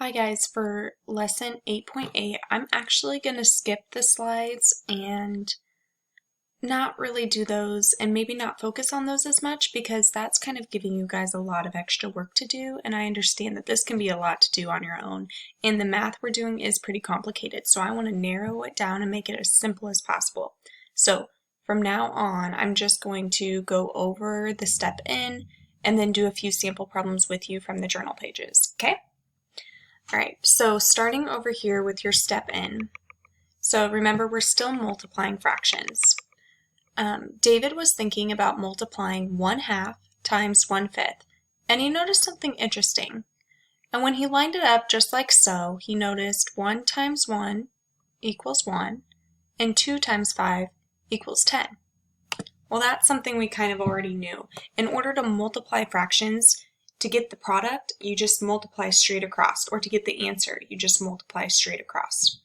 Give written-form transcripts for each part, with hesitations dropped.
Hi guys, for lesson 8.8, I'm actually going to skip the slides and not really do those and maybe not focus on those as much because that's kind of giving you guys a lot of extra work to do, and I understand that this can be a lot to do on your own and the math we're doing is pretty complicated, so I want to narrow it down and make it as simple as possible. So from now on, I'm just going to go over the step in and then do a few sample problems with you from the journal pages, okay? All right, so starting over here with your step in. So remember, we're still multiplying fractions. David was thinking about multiplying 1/2 times 1/5, and he noticed something interesting. And when he lined it up just like so, he noticed 1 times 1 equals 1, and 2 times 5 equals 10. Well, that's something we kind of already knew. In order to multiply fractions, to get the product, you just multiply straight across, or to get the answer, you just multiply straight across.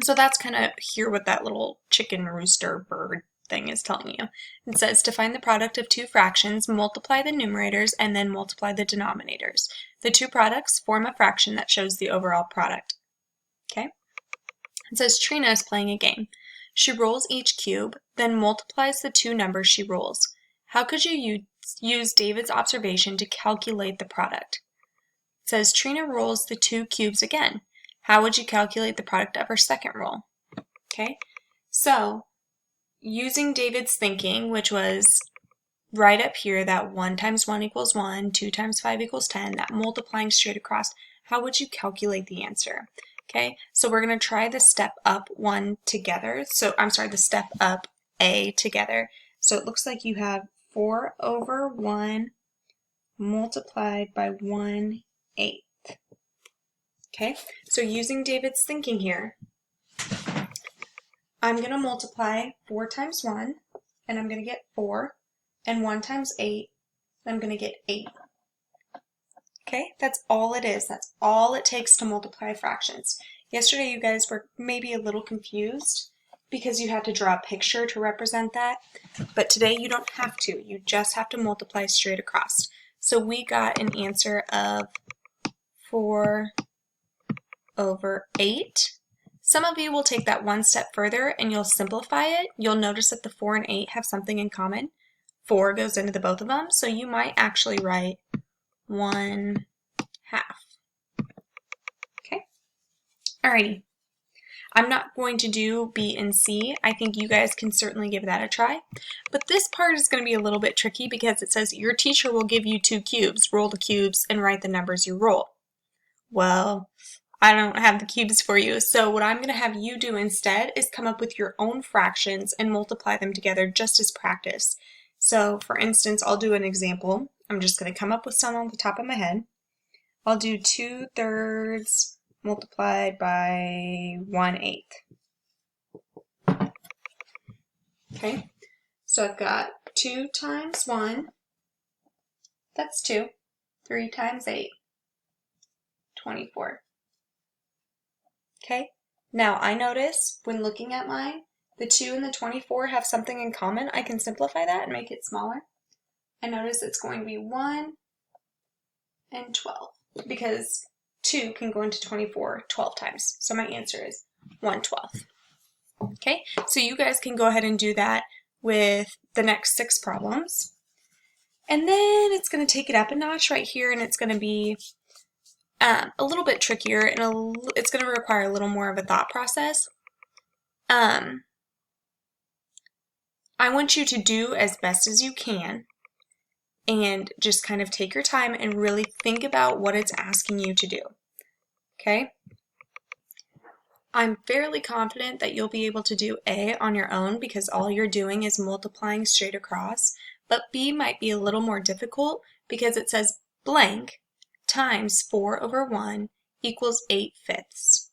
So that's kind of here what that little chicken rooster bird thing is telling you. It says to find the product of two fractions, multiply the numerators and then multiply the denominators. The two products form a fraction that shows the overall product. Okay? It says Trina is playing a game. She rolls each cube, then multiplies the two numbers she rolls. How could you use David's observation to calculate the product? It says Trina rolls the two cubes again. How would you calculate the product of her second roll? Okay, so using David's thinking, which was right up here, that 1 times 1 equals 1, 2 times 5 equals 10, that multiplying straight across, how would you calculate the answer? Okay, so we're going to try the step up one together. So I'm sorry, the step up A together. So it looks like you have 4 over 1 multiplied by 1/8. Okay, so using David's thinking here, I'm going to multiply 4 times 1, and I'm going to get 4, and 1 times 8, I'm going to get 8. Okay, that's all it is. That's all it takes to multiply fractions. Yesterday you guys were maybe a little confused because you had to draw a picture to represent that, but today you don't have to. You just have to multiply straight across. So we got an answer of 4 over 8. Some of you will take that one step further and you'll simplify it. You'll notice that the 4 and 8 have something in common. 4 goes into the both of them, so you might actually write 1/2. Okay? Alrighty. I'm not going to do B and C. I think you guys can certainly give that a try. But this part is going to be a little bit tricky because it says your teacher will give you 2 cubes. Roll the cubes and write the numbers you roll. Well, I don't have the cubes for you, so what I'm going to have you do instead is come up with your own fractions and multiply them together just as practice. So for instance, I'll do an example. I'm just going to come up with some on the top of my head. I'll do 2/3 multiplied by 1/8. Okay, so I've got 2 times 1, that's 2. 3 times 8, 24. Okay, now I notice when looking at mine, the 2 and the 24 have something in common. I can simplify that and make it smaller. I notice it's going to be 1 and 12 because 2 can go into 24 12 times. So my answer is 1/12. Okay, so you guys can go ahead and do that with the next 6 problems. And then it's going to take it up a notch right here, and it's going to be a little bit trickier, and it's going to require a little more of a thought process. I want you to do as best as you can and just kind of take your time and really think about what it's asking you to do. Okay? I'm fairly confident that you'll be able to do A on your own because all you're doing is multiplying straight across, but B might be a little more difficult because it says blank times 4 over 1 equals 8/5.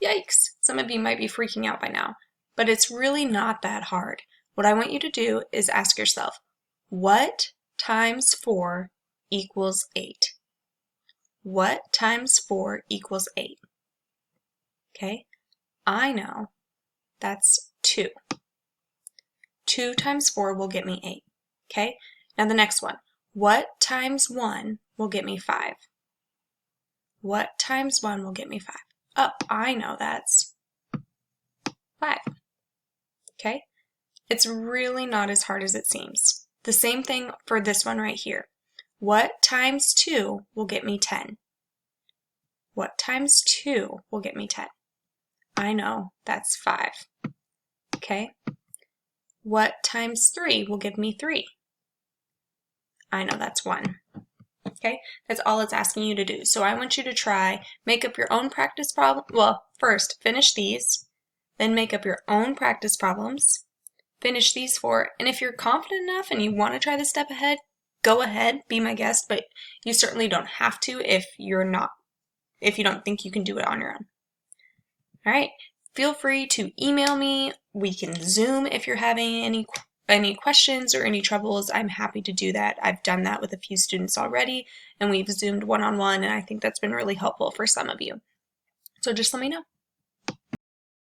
Yikes! Some of you might be freaking out by now, but it's really not that hard. What I want you to do is ask yourself, what times 4 equals 8? What times 4 equals 8? Okay, I know that's 2. 2 times 4 will get me 8. Okay, now the next one. What times 1 will get me 5? What times 1 will get me 5? Oh, I know that's 5. Okay? It's really not as hard as it seems. The same thing for this one right here. What times 2 will get me 10? What times 2 will get me 10? I know that's 5. Okay? What times 3 will give me 3? I know that's 1. Okay? That's all it's asking you to do. So I want you to try, make up your own practice problem. Well, first, finish these, then make up your own practice problems. Finish these 4, and if you're confident enough and you want to try the step ahead, go ahead, be my guest, but you certainly don't have to if you don't think you can do it on your own. All right, feel free to email me. We can Zoom if you're having any questions or any troubles. I'm happy to do that. I've done that with a few students already, and we've Zoomed one-on-one, and I think that's been really helpful for some of you. So just let me know.